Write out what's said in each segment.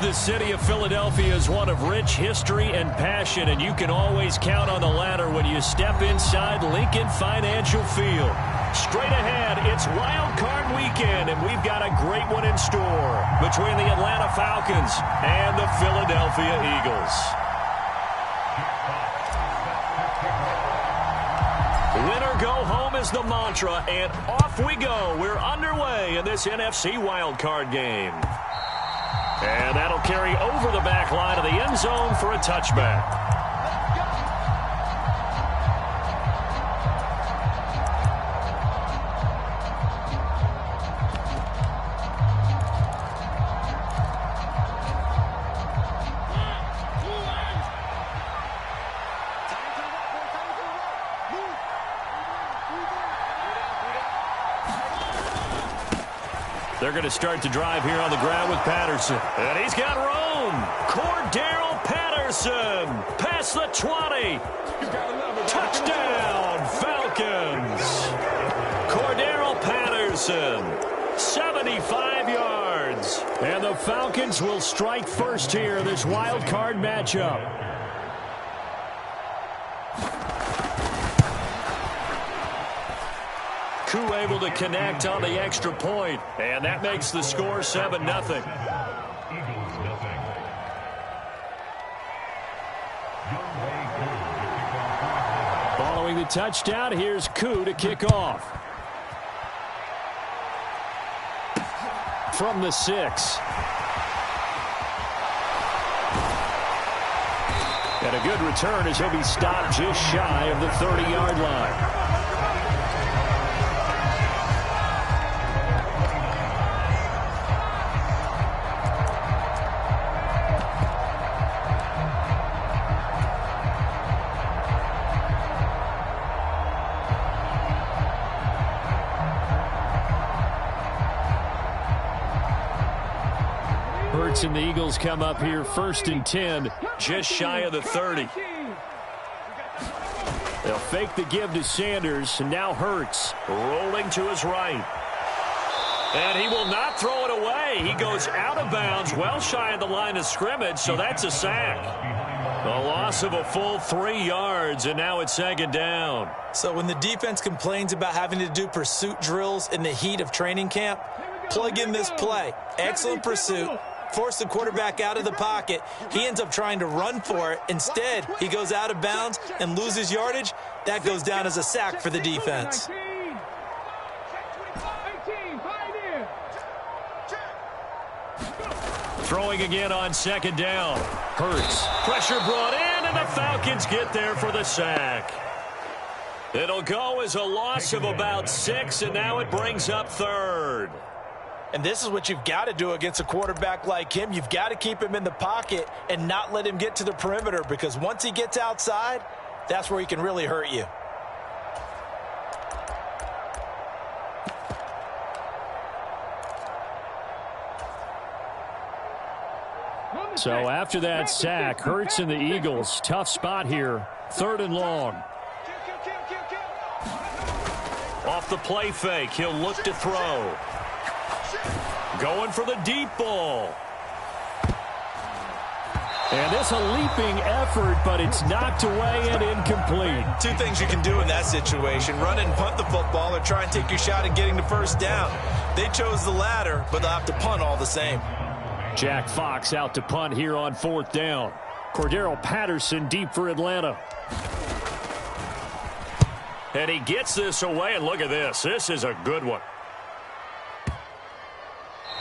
The city of Philadelphia is one of rich history and passion, and you can always count on the latter when you step inside Lincoln Financial Field. Straight ahead, it's Wild Card Weekend, and we've got a great one in store between the Atlanta Falcons and the Philadelphia Eagles. Win or go home is the mantra, and off we go. We're underway in this NFC Wild Card game. And that'll carry over the back line of the end zone for a touchback. They're going to start to drive here on the ground with Patterson. And he's got room. Cordero Patterson past the 20. Touchdown, Falcons. Cordero Patterson, 75 yards. And the Falcons will strike first here in this wild card matchup. Koo able to connect on the extra point, and that makes the score 7-0. Following the touchdown, here's Koo to kick off. From the 6. And a good return as he'll be stopped just shy of the 30-yard line. And the Eagles come up here 1st and 10, just shy of the 30. They'll fake the give to Sanders, and now Hurts rolling to his right. And he will not throw it away. He goes out of bounds, well shy of the line of scrimmage, so that's a sack. A loss of a full 3 yards, and now it's 2nd down. So when the defense complains about having to do pursuit drills in the heat of training camp, plug in this play. Excellent pursuit. Force the quarterback out of the pocket. He ends up trying to run for it. Instead, he goes out of bounds and loses yardage. That goes down as a sack for the defense. Throwing again on 2nd down. Hurts. Pressure brought in, and the Falcons get there for the sack. It'll go as a loss of about 6, and now it brings up 3rd. And this is what you've got to do against a quarterback like him. You've got to keep him in the pocket and not let him get to the perimeter, because once he gets outside, that's where he can really hurt you. So after that sack, Hurts and the Eagles, tough spot here, 3rd and long. Off the play fake, he'll look to throw. Going for the deep ball. And this a leaping effort, but it's knocked away and incomplete. 2 things you can do in that situation: run and punt the football, or try and take your shot at getting the 1st down. They chose the latter, but they'll have to punt all the same. Jack Fox out to punt here on 4th down. Cordero Patterson deep for Atlanta. And he gets this away, and look at this. This is a good one.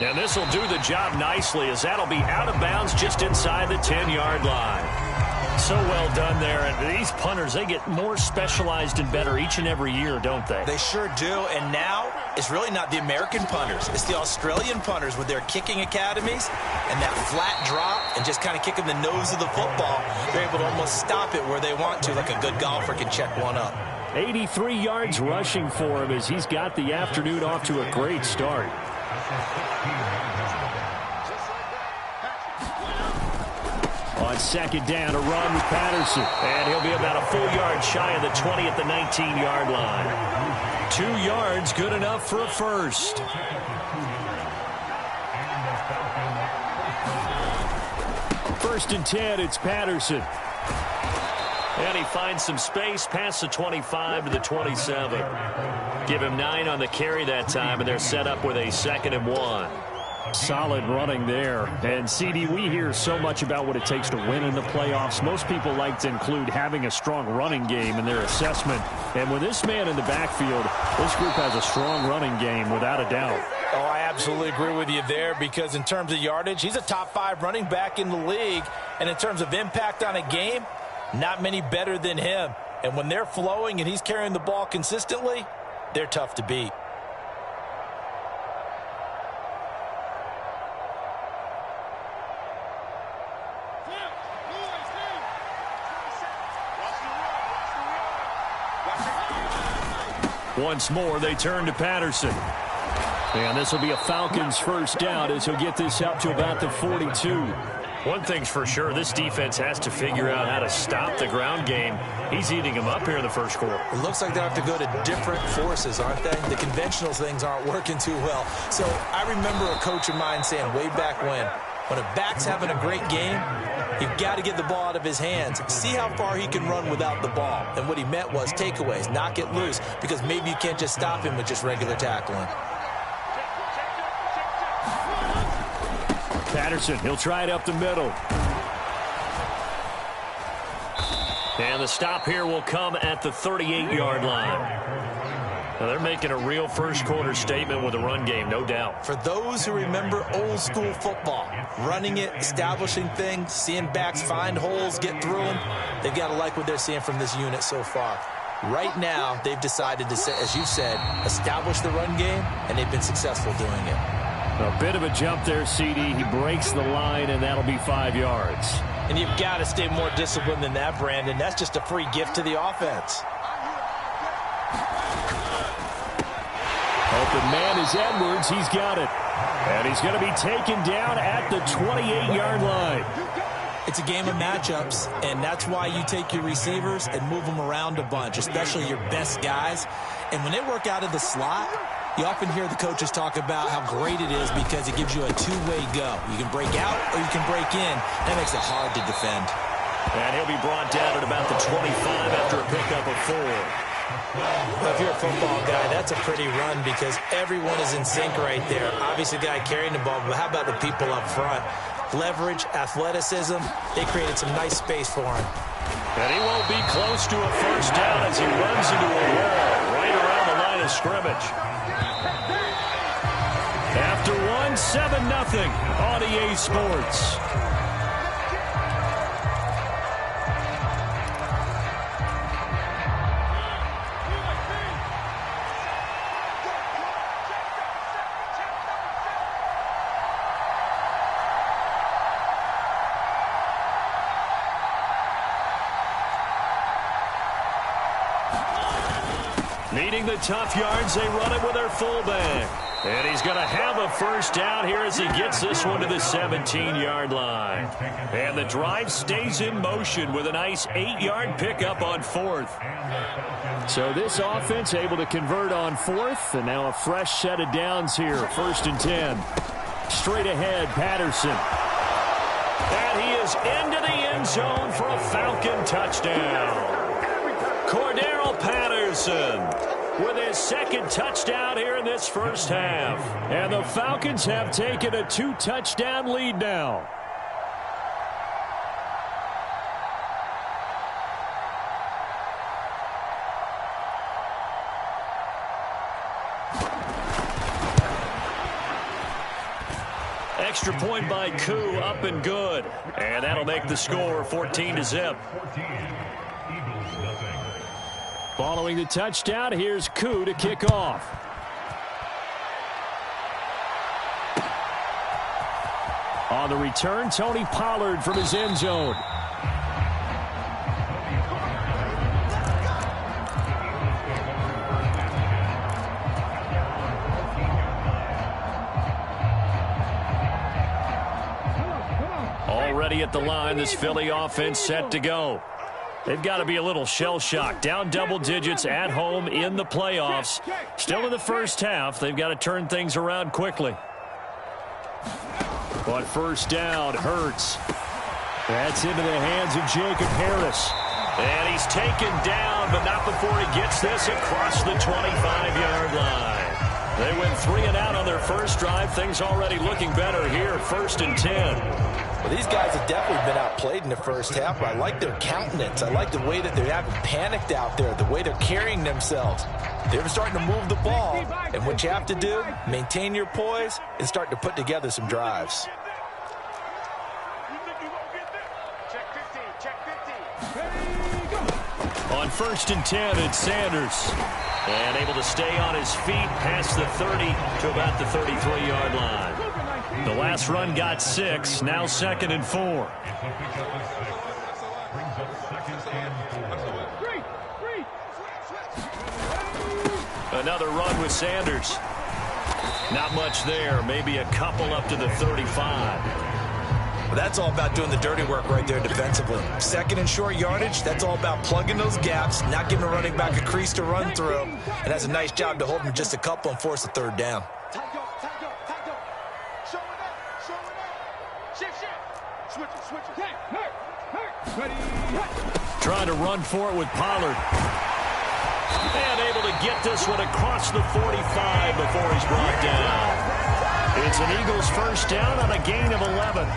And this will do the job nicely, as that'll be out of bounds just inside the 10-yard line. So well done there. And these punters, they get more specialized and better each and every year, don't they? They sure do. And now it's really not the American punters. It's the Australian punters with their kicking academies and that flat drop and just kind of kicking the nose of the football. They're able to almost stop it where they want to, like a good golfer can check one up. 83 yards rushing for him as he's got the afternoon off to a great start. On 2nd down, a run with Patterson. And he'll be about a full yard shy of the 20 at the 19-yard line. 2 yards, good enough for a first. first and 10, it's Patterson. And he finds some space past the 25 to the 27. Give him 9 on the carry that time, and they're set up with a 2nd and 1. Solid running there. And, CD, we hear so much about what it takes to win in the playoffs. Most people like to include having a strong running game in their assessment. And with this man in the backfield, this group has a strong running game without a doubt. Oh, I absolutely agree with you there, because in terms of yardage, he's a top 5 running back in the league. And in terms of impact on a game, not many better than him. And when they're flowing and he's carrying the ball consistently, they're tough to beat. Once more, they turn to Patterson. And this will be a Falcons first down as he'll get this up to about the 42. One thing's for sure, this defense has to figure out how to stop the ground game. He's eating them up here in the first quarter. It looks like they have to go to different forces, aren't they? The conventional things aren't working too well. So I remember a coach of mine saying way back when a back's having a great game, you've got to get the ball out of his hands. See how far he can run without the ball. And what he meant was takeaways, knock it loose, because maybe you can't just stop him with just regular tackling. Patterson, he'll try it up the middle. And the stop here will come at the 38-yard line. Now they're making a real first-quarter statement with a run game, no doubt. For those who remember old-school football, running it, establishing things, seeing backs find holes, get through them, they've got to like what they're seeing from this unit so far. Right now, they've decided to, as you said, establish the run game, and they've been successful doing it. A bit of a jump there, CD. He breaks the line, and that'll be 5 yards. And you've got to stay more disciplined than that, Brandon. That's just a free gift to the offense. Open man is Edwards. He's got it. And he's going to be taken down at the 28-yard line. It's a game of matchups, and that's why you take your receivers and move them around a bunch, especially your best guys. And when they work out of the slot, you often hear the coaches talk about how great it is because it gives you a two-way go. You can break out or you can break in. That makes it hard to defend. And he'll be brought down at about the 25 after a pickup of 4. Well, if you're a football guy, that's a pretty run because everyone is in sync right there. Obviously, the guy carrying the ball, but how about the people up front? Leverage, athleticism, they created some nice space for him. And he won't be close to a first down as he runs into a wall right around the line of scrimmage. After 1, 7-0 on EA Sports. Needing the tough yards, they run it with their fullback. And he's going to have a first down here as he gets this one to the 17-yard line. And the drive stays in motion with a nice 8-yard pickup on 4th. So this offense able to convert on 4th, and now a fresh set of downs here, 1st and 10. Straight ahead, Patterson. And he is into the end zone for a Falcon touchdown. Cordero Patterson with his 2nd touchdown here in this first half. And the Falcons have taken a 2-touchdown lead now. Extra point by Koo, up and good. And that'll make the score 14-0. Following the touchdown, here's Koo to kick off. On the return, Tony Pollard from his end zone. Already at the line, this Philly offense set to go. They've got to be a little shell-shocked. Down double digits at home in the playoffs. Still in the first half. They've got to turn things around quickly. But first down, Hurts. That's into the hands of Jacob Harris. And he's taken down, but not before he gets this across the 25-yard line. They went 3 and out on their first drive. Things already looking better here, 1st and 10. Well, these guys have definitely been outplayed in the first half, but I like their countenance. I like the way that they haven't panicked out there, the way they're carrying themselves. They're starting to move the ball, and what you have to do, maintain your poise and start to put together some drives. On 1st and 10, it's Sanders. And able to stay on his feet past the 30 to about the 33-yard line. The last run got 6, now 2nd and 4. Another run with Sanders. Not much there, maybe a couple up to the 35. Well, that's all about doing the dirty work right there defensively. 2nd and short yardage, that's all about plugging those gaps, not giving a running back a crease to run through, and that's a nice job to hold him just a couple and force a 3rd down. Trying to run for it with Pollard. And able to get this one across the 45 before he's brought down. It's an Eagles 1st down on a gain of 11.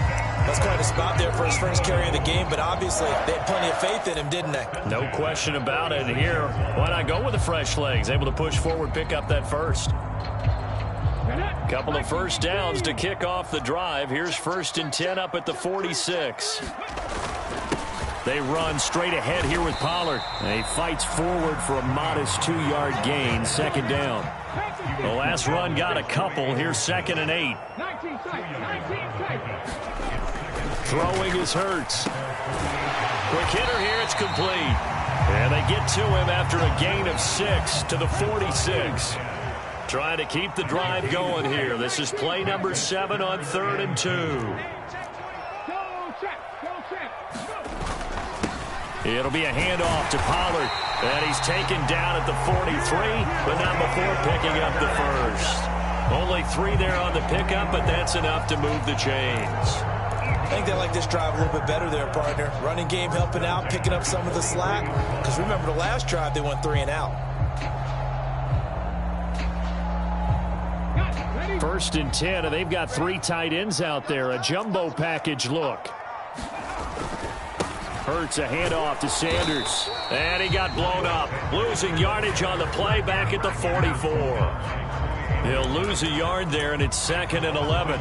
That's quite a spot there for his first carry of the game, but obviously they had plenty of faith in him, didn't they? No question about it. Here, why not go with the fresh legs? Able to push forward, pick up that first. Couple of 1st downs to kick off the drive. Here's 1st and 10 up at the 46. They run straight ahead here with Pollard. And he fights forward for a modest 2-yard gain, 2nd down. The last run got a couple. Here's 2nd and 8. Throwing is Hurts. Quick hitter here, it's complete. And they get to him after a gain of 6 to the 46. Trying to keep the drive going here. This is play number 7 on 3rd and 2. It'll be a handoff to Pollard. And he's taken down at the 43, but not before picking up the first. Only 3 there on the pickup, but that's enough to move the chains. I think they like this drive a little bit better there, partner. Running game helping out, picking up some of the slack. Because remember the last drive, they went 3 and out. 1st and 10, and they've got 3 tight ends out there. A jumbo package look. Hurts a handoff to Sanders. And he got blown up. Losing yardage on the play back at the 44. He'll lose a yard there, and it's 2nd and 11.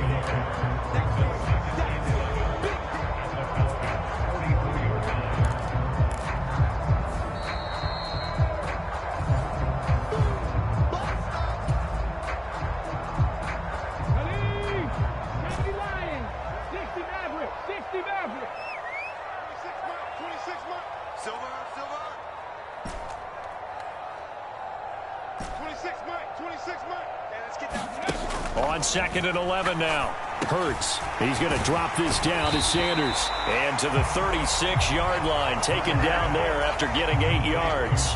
On 2nd and 11 now. Hurts. He's going to drop this down to Sanders. And to the 36-yard line. Taken down there after getting 8 yards.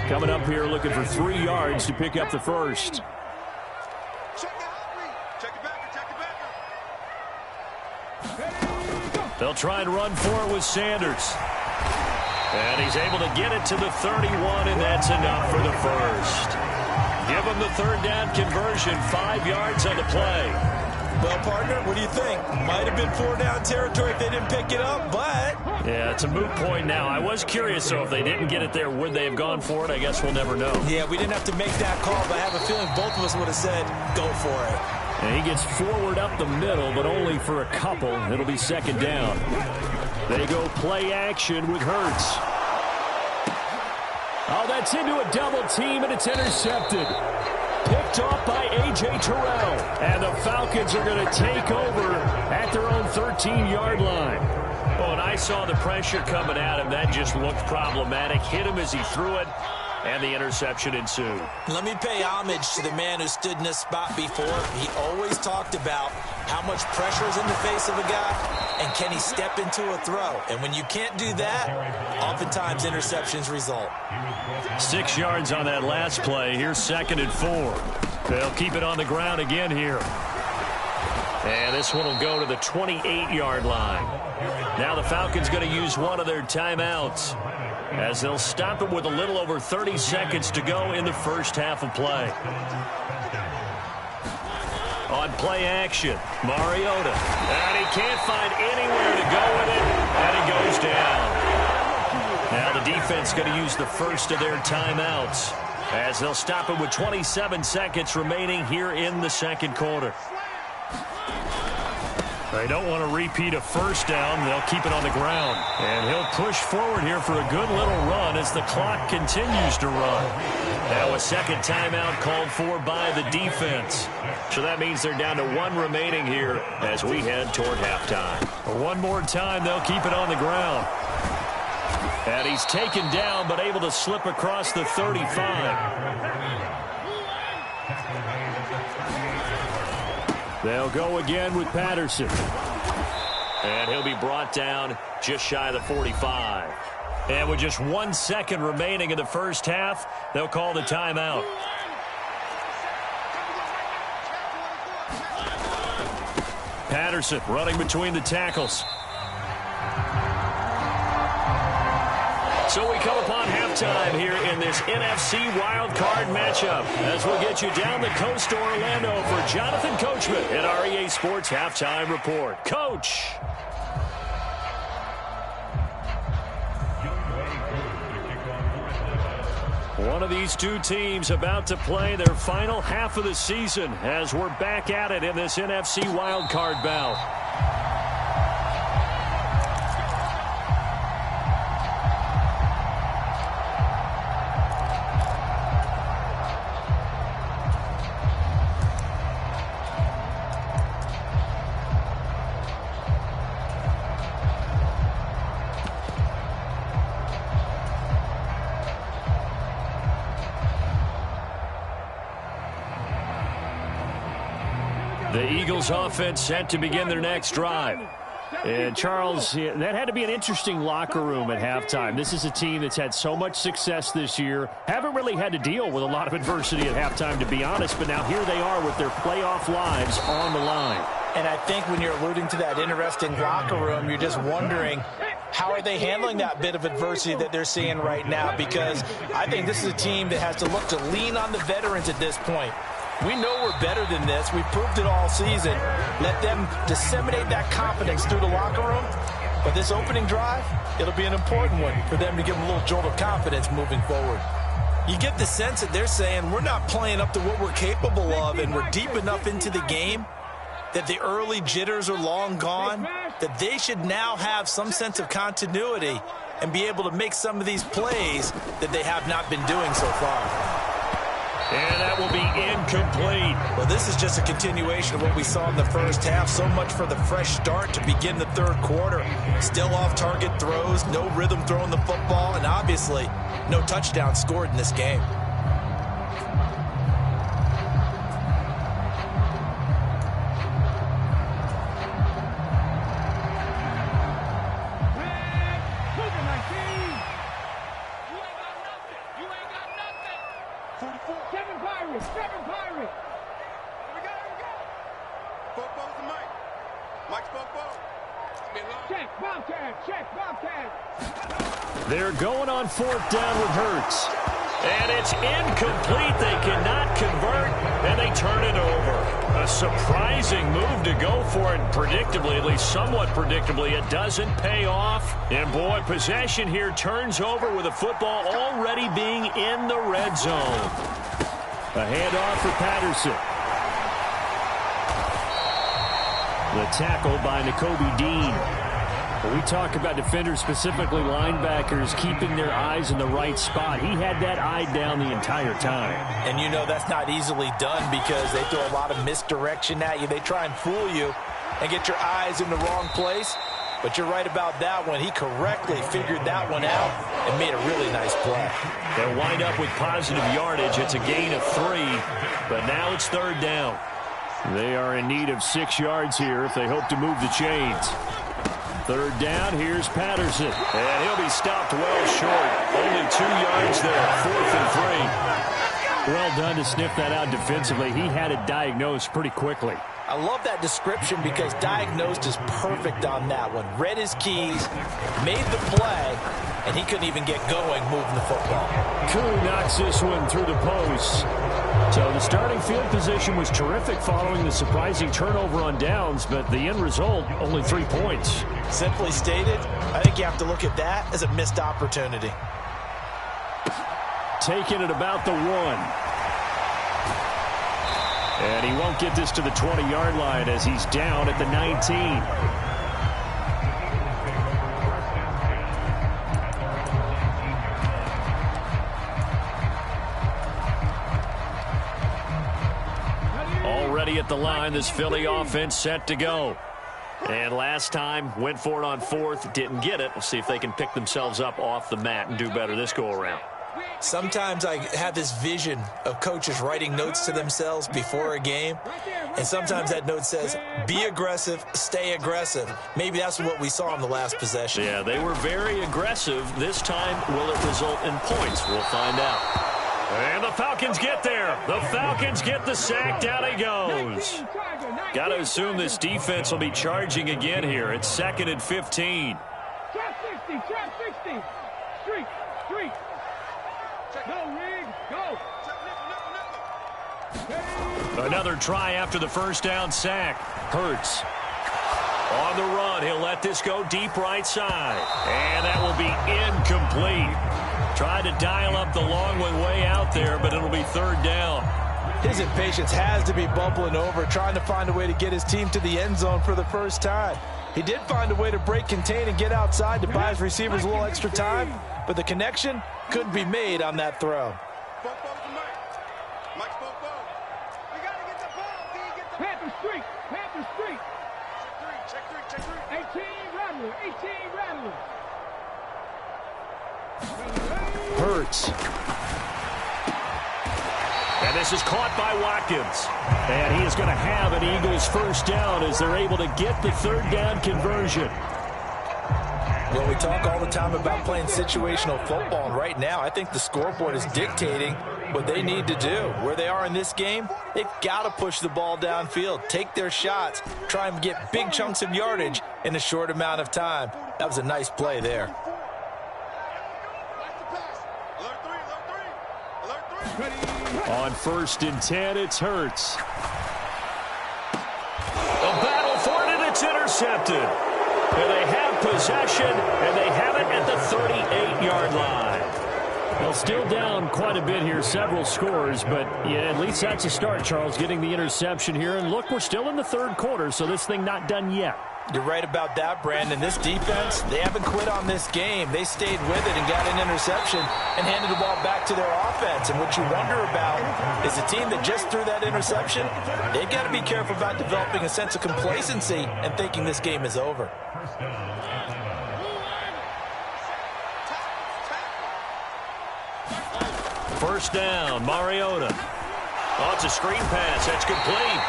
Coming up here looking for 3 yards to pick up the first. They'll try and run for it with Sanders. And he's able to get it to the 31, and that's enough for the first. Give him the 3rd down conversion, 5 yards on the play. Well, partner, what do you think? Might have been 4-down territory if they didn't pick it up, but... Yeah, it's a moot point now. I was curious, though, if they didn't get it there, would they have gone for it? I guess we'll never know. Yeah, we didn't have to make that call, but I have a feeling both of us would have said, go for it. And he gets forward up the middle, but only for a couple. It'll be 2nd down. They go play action with Hurts. Oh, that's into a double team, and it's intercepted. Picked off by A.J. Terrell. And the Falcons are going to take over at their own 13-yard line. Oh, and I saw the pressure coming at him. That just looked problematic. Hit him as he threw it, and the interception ensued. Let me pay homage to the man who stood in this spot before. He always talked about how much pressure is in the face of a guy, and can he step into a throw? And when you can't do that, oftentimes interceptions result. 6 yards on that last play. Here's 2nd and 4. They'll keep it on the ground again here. And this one will go to the 28-yard line. Now the Falcons going to use one of their timeouts as they'll stop it with a little over 30 seconds to go in the first half of play. On play action, Mariota. And he can't find anywhere to go with it, and he goes down. Now the defense going to use the first of their timeouts as they'll stop it with 27 seconds remaining here in the second quarter. They don't want to repeat a first down. They'll keep it on the ground. And he'll push forward here for a good little run as the clock continues to run. Now a second timeout called for by the defense. So that means they're down to one remaining here as we head toward halftime. One more time, they'll keep it on the ground. And he's taken down but able to slip across the 35. They'll go again with Patterson. And he'll be brought down just shy of the 45. And with just 1 second remaining in the first half, they'll call the timeout. Patterson running between the tackles. So we come upon halftime here in this NFC wildcard matchup as we'll get you down the coast to Orlando for Jonathan Coachman at our EA Sports Halftime Report. Coach. One of these two teams about to play their final half of the season as we're back at it in this NFC wildcard bout. The Eagles offense set to begin their next drive. And Charles, that had to be an interesting locker room at halftime. This is a team that's had so much success this year. Haven't really had to deal with a lot of adversity at halftime, to be honest. But now here they are with their playoff lives on the line. And I think when you're alluding to that interesting locker room, you're just wondering, how are they handling that bit of adversity that they're seeing right now? Because I think this is a team that has to look to lean on the veterans at this point. We know we're better than this. We've proved it all season. Let them disseminate that confidence through the locker room. But this opening drive, it'll be an important one for them to give them a little jolt of confidence moving forward. You get the sense that they're saying we're not playing up to what we're capable of, and we're deep enough into the game that the early jitters are long gone, that they should now have some sense of continuity and be able to make some of these plays that they have not been doing so far. And that will be incomplete. Well, this is just a continuation of what we saw in the first half. So much for the fresh start to begin the third quarter. Still off-target throws, no rhythm throwing the football, and obviously no touchdown scored in this game. They're going on fourth down with Hurts. And it's incomplete. They cannot convert, and they turn it over. A surprising move to go for it. Predictably, at least somewhat predictably, it doesn't pay off. And, boy, possession here turns over with the football already being in the red zone. A handoff for Patterson. The tackle by Nakobe Dean. When we talk about defenders, specifically linebackers, keeping their eyes in the right spot, he had that eye down the entire time. And you know that's not easily done because they throw a lot of misdirection at you. They try and fool you and get your eyes in the wrong place. But you're right about that one. He correctly figured that one out and made a really nice play. They'll wind up with positive yardage. It's a gain of 3, but now it's third down. They are in need of 6 yards here if they hope to move the chains. Third down, here's Patterson. And he'll be stopped well short. Only 2 yards there, 4th and 3. Well done to sniff that out defensively. He had it diagnosed pretty quickly. I love that description because diagnosed is perfect on that one. Read his keys, made the play, and he couldn't even get going moving the football. Koo knocks this one through the post. So the starting field position was terrific following the surprising turnover on downs, but the end result, only 3 points. Simply stated, I think you have to look at that as a missed opportunity. Taking it about the 1. And he won't get this to the 20-yard line as he's down at the 19. Already at the line, this Philly offense set to go. And last time, went for it on 4th, didn't get it. We'll see if they can pick themselves up off the mat and do better this go-around. Sometimes I have this vision of coaches writing notes to themselves before a game, and sometimes that note says, be aggressive, stay aggressive. Maybe that's what we saw in the last possession. Yeah, they were very aggressive. This time, will it result in points? We'll find out. And the Falcons get there. The Falcons get the sack. Down he goes. Got to assume this defense will be charging again here. It's 2nd and 15. Trap 60, trap 60. Street. Go, Rig, go. Another try after the first down sack. Hurts. On the run, he'll let this go deep right side. And that will be incomplete. Tried to dial up the long one way out there, but it'll be 3rd down. His impatience has to be bubbling over, trying to find a way to get his team to the end zone for the first time. He did find a way to break contain and get outside to buy his receivers a little extra time, but the connection couldn't be made on that throw. Panther Street. Check three. 18 Rattler. Hurts. And this is caught by Watkins. And he is going to have an Eagles first down as they're able to get the 3rd down conversion. Well, we talk all the time about playing situational football, and right now I think the scoreboard is dictating what they need to do. Where they are in this game, they've got to push the ball downfield, take their shots, try and get big chunks of yardage in a short amount of time. That was a nice play there. On 1st and 10, it's Hurts. A battle for it, and it's intercepted. And they have possession, and they have it at the 38-yard line. Well, still down quite a bit here, several scores, but yeah, at least that's a start, Charles, getting the interception here. And look, we're still in the 3rd quarter, so this thing not done yet. You're right about that, Brandon. This defense, they haven't quit on this game. They stayed with it and got an interception and handed the ball back to their offense. And what you wonder about is a team that just threw that interception, they've got to be careful about developing a sense of complacency and thinking this game is over. First down, Mariota. Oh, it's a screen pass. That's complete.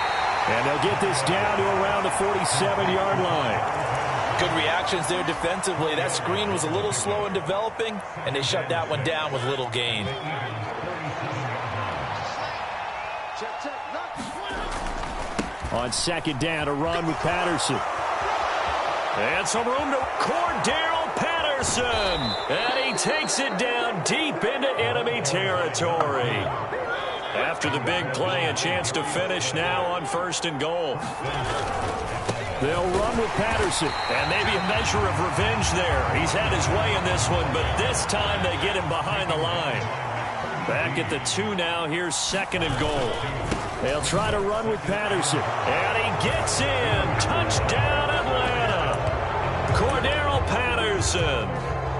And they'll get this down to around the 47-yard line. Good reactions there defensively. That screen was a little slow in developing, and they shut that one down with little gain. On 2nd down, a run with Patterson. And some room to Cordero Patterson. And he takes it down deep into enemy territory. After the big play, a chance to finish now on 1st and goal. They'll run with Patterson, and maybe a measure of revenge there. He's had his way in this one, but this time they get him behind the line. Back at the 2 now. Here's 2nd and goal. They'll try to run with Patterson, and he gets in. Touchdown, Atlanta. Cordero Patterson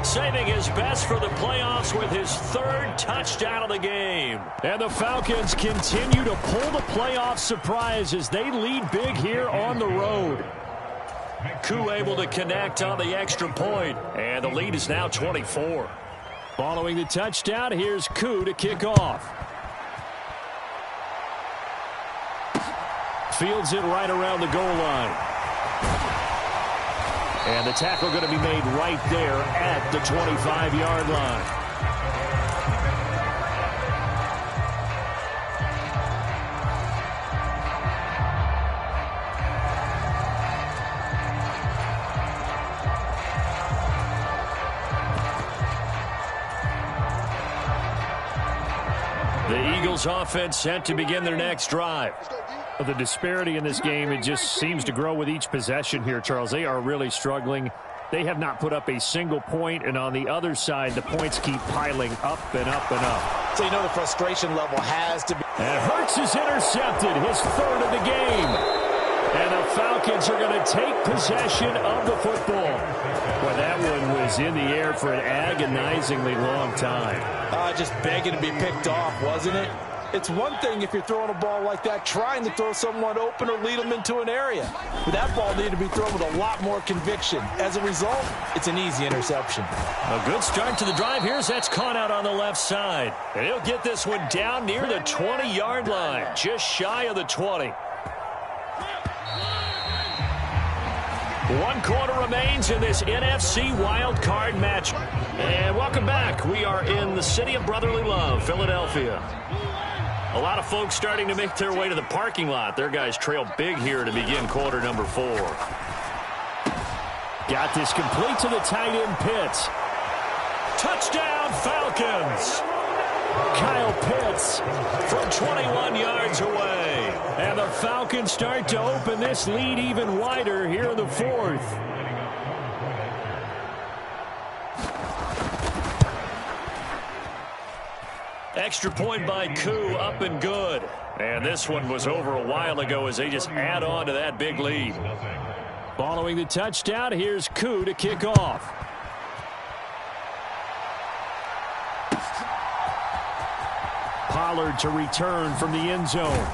saving his best for the playoffs with his 3rd touchdown of the game. And the Falcons continue to pull the playoff surprise as they lead big here on the road. Koo able to connect on the extra point, and the lead is now 24. Following the touchdown, here's Koo to kick off. Fields it right around the goal line. And the tackle going to be made right there at the 25-yard line. The Eagles offense set to begin their next drive. Well, the disparity in this game, it just seems to grow with each possession here, Charles. They are really struggling. They have not put up a single point, and on the other side, the points keep piling up and up and up. So you know the frustration level has to be. And Hurts is intercepted, his third of the game. And the Falcons are going to take possession of the football. Well, that one was in the air for an agonizingly long time. Just begging to be picked off, wasn't it? It's one thing if you're throwing a ball like that, trying to throw someone open or lead them into an area. But that ball needed to be thrown with a lot more conviction. As a result, it's an easy interception. A good start to the drive. Here's that's caught out on the left side. And he'll get this one down near the 20-yard line, just shy of the 20. 1 quarter remains in this NFC wild card match. And welcome back. We are in the city of brotherly love, Philadelphia. A lot of folks starting to make their way to the parking lot. Their guys trail big here to begin quarter number 4. Got this complete to the tight end Pitts. Touchdown, Falcons. Kyle Pitts from 21 yards away. And the Falcons start to open this lead even wider here in the 4th. Extra point by Koo, up and good. And this one was over a while ago as they just add on to that big lead. Following the touchdown, here's Koo to kick off. Pollard to return from the end zone.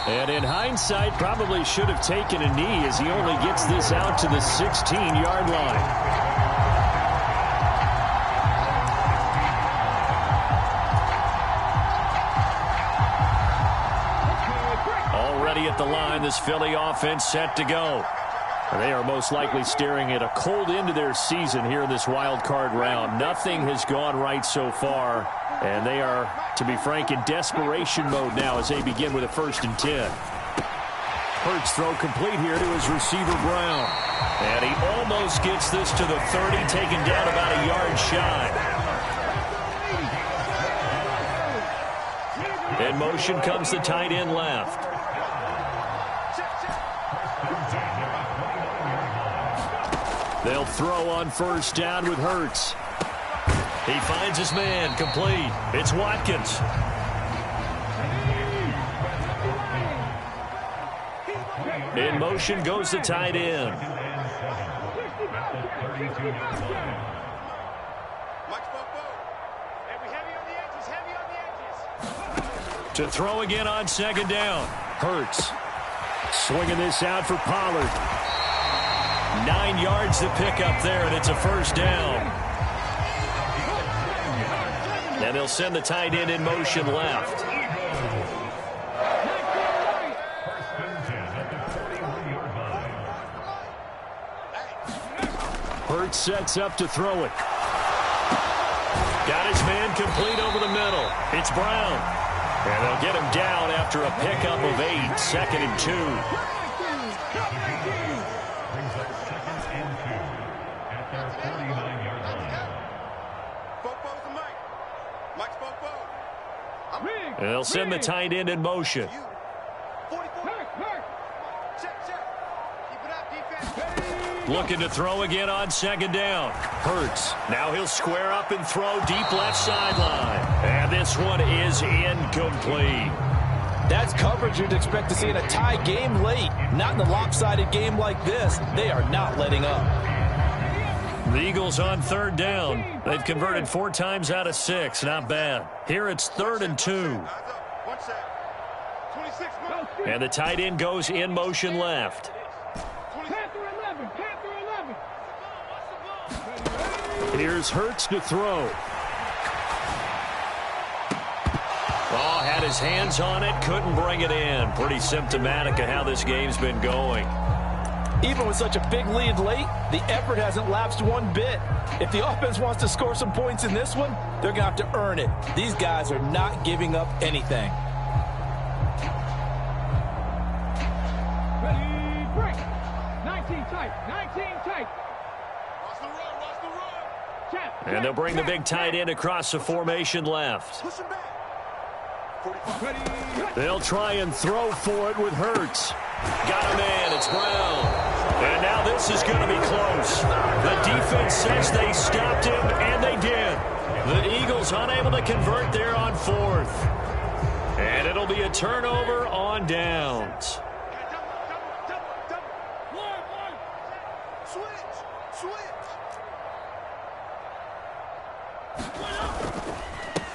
And in hindsight, probably should have taken a knee as he only gets this out to the 16-yard line. At the line, this Philly offense set to go. They are most likely staring at a cold end to their season here in this wild card round. Nothing has gone right so far, and they are, to be frank, in desperation mode now as they begin with a 1st and 10. Hurts throw complete here to his receiver Brown. And he almost gets this to the 30, taken down about a yard shy. In motion comes the tight end left. They'll throw on 1st down with Hurts. He finds his man, complete. It's Watkins. In motion goes the tight end. To throw again on 2nd down. Hurts swinging this out for Pollard. 9 yards to pick up there, and it's a 1st down. And they'll send the tight end in motion left. Hurts sets up to throw it. Got his man complete over the middle. It's Brown. And they'll get him down after a pickup of 8, 2nd and 2. And they'll send the tight end in motion. Looking to throw again on 2nd down. Hurts. Now he'll square up and throw deep left sideline. And this one is incomplete. That's coverage you'd expect to see in a tie game late. Not in a lopsided game like this. They are not letting up. The Eagles on 3rd down. They've converted 4 times out of 6. Not bad. Here it's 3rd and 2. And the tight end goes in motion left. Here's Hurts to throw. Oh, had his hands on it, couldn't bring it in. Pretty symptomatic of how this game's been going. Even with such a big lead late, the effort hasn't lapsed one bit. If the offense wants to score some points in this one, they're going to have to earn it. These guys are not giving up anything. Ready, break. 19 tight, 19 tight. Watch the run, watch the run. And they'll bring the big tight end across the formation left. Push him back. They'll try and throw for it with Hurts. Got a man. It's Brown. And now this is going to be close. The defense says they stopped him, and they did. The Eagles unable to convert there on fourth. And it'll be a turnover on downs.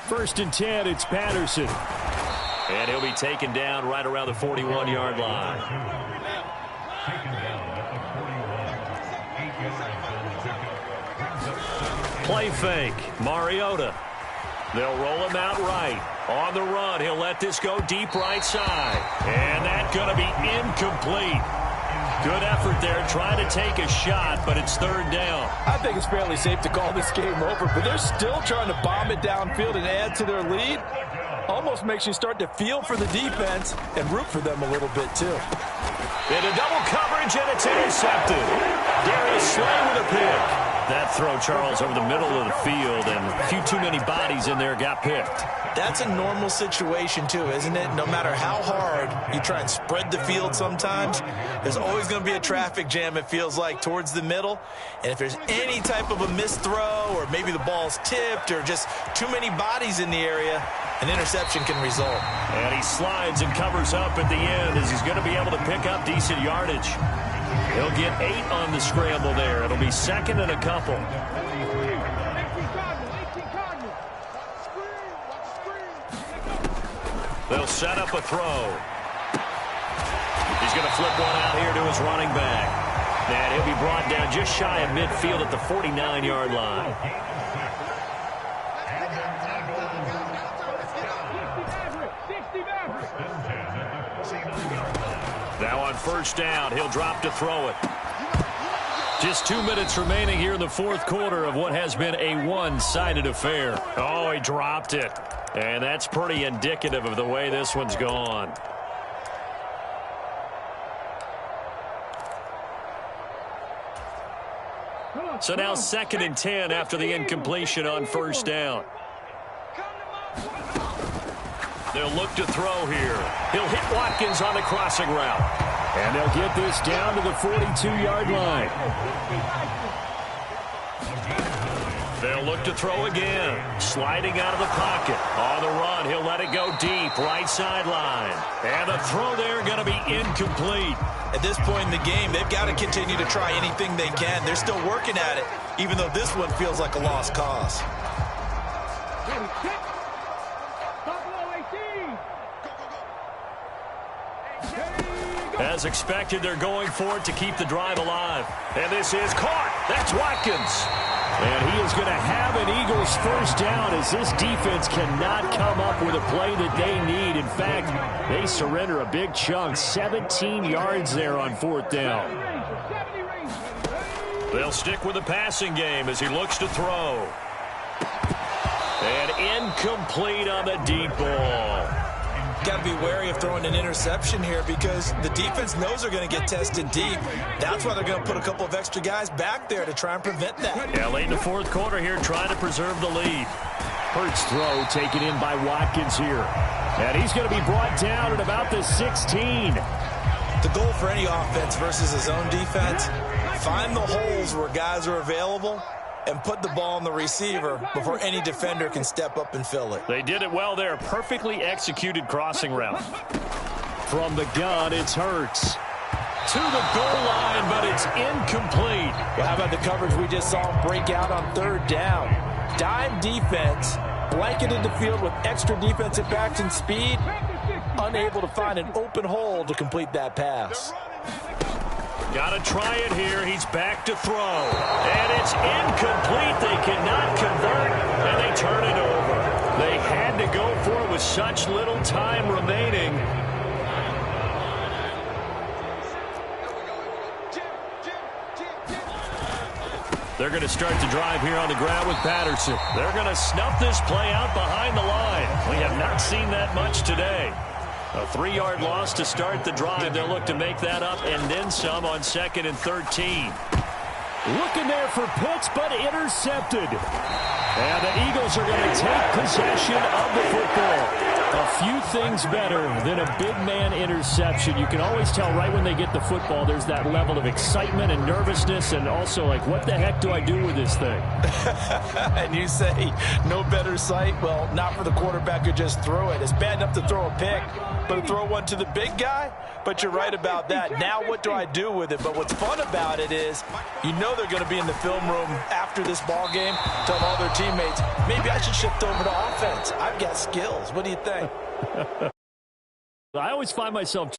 First and 10, it's Patterson. And he'll be taken down right around the 41-yard line. Play fake, Mariota. They'll roll him out right. On the run, he'll let this go deep right side. And that's going to be incomplete. Good effort there, trying to take a shot, but it's third down. I think it's fairly safe to call this game over, but they're still trying to bomb it downfield and add to their lead. Almost makes you start to feel for the defense and root for them a little bit, too. Into double coverage, and it's intercepted. Darius Slay with a pick. That throw, Charles, over the middle of the field, and a few too many bodies in there got picked. That's a normal situation, too, isn't it? No matter how hard you try and spread the field sometimes, there's always going to be a traffic jam, it feels like, towards the middle. And if there's any type of a missed throw, or maybe the ball's tipped, or just too many bodies in the area, an interception can result. And he slides and covers up at the end as he's going to be able to pick up decent yardage. He'll get 8 on the scramble there. It'll be second and a couple. They'll set up a throw. He's going to flip one out here to his running back. And he'll be brought down just shy of midfield at the 49-yard line. Now on first down, he'll drop to throw it. Just 2 minutes remaining here in the fourth quarter of what has been a one-sided affair. Oh, he dropped it. And that's pretty indicative of the way this one's gone. So now second and 10 after the incompletion on first down. They'll look to throw here. He'll hit Watkins on the crossing route. And they'll get this down to the 42-yard line. They'll look to throw again. Sliding out of the pocket. On the run, he'll let it go deep. Right sideline. And the throw there going to be incomplete. At this point in the game, they've got to continue to try anything they can. They're still working at it, even though this one feels like a lost cause. As expected, they're going for it to keep the drive alive. And this is caught. That's Watkins. And he is going to have an Eagles first down as this defense cannot come up with a play that they need. In fact, they surrender a big chunk, 17 yards there on fourth down. They'll stick with the passing game as he looks to throw. And incomplete on the deep ball. Got to be wary of throwing an interception here because the defense knows they're going to get tested deep. That's why they're going to put a couple of extra guys back there to try and prevent that. Yeah, late in the fourth quarter here, trying to preserve the lead. Hurts throw taken in by Watkins here. And he's going to be brought down at about the 16. The goal for any offense versus his own defense, find the holes where guys are available and put the ball on the receiver before any defender can step up and fill it. They did it well there. Perfectly executed crossing route. From the gun, it's Hurts. To the goal line, but it's incomplete. Well, how about the coverage we just saw him break out on third down? Dime defense, blanketed the field with extra defensive backs and speed, unable to find an open hole to complete that pass. Got to try it here. He's back to throw. And it's incomplete. They cannot convert, and they turn it over. They had to go for it with such little time remaining. They're going to start the drive here on the ground with Patterson. They're going to snuff this play out behind the line. We have not seen that much today. A 3-yard loss to start the drive. They'll look to make that up and then some on second and 13. Looking there for Pitts, but intercepted. And the Eagles are going to take possession of the football. A few things better than a big man interception. You can always tell right when they get the football, there's that level of excitement and nervousness, and also like, what the heck do I do with this thing? And you say no better sight? Well, not for the quarterback who just threw it. It's bad enough to throw a pick, but to throw one to the big guy? But you're right about that. Now what do I do with it? But what's fun about it is you know they're going to be in the film room after this ball game, tell all their teammates, maybe I should shift over to offense. I've got skills. What do you think? I always find myself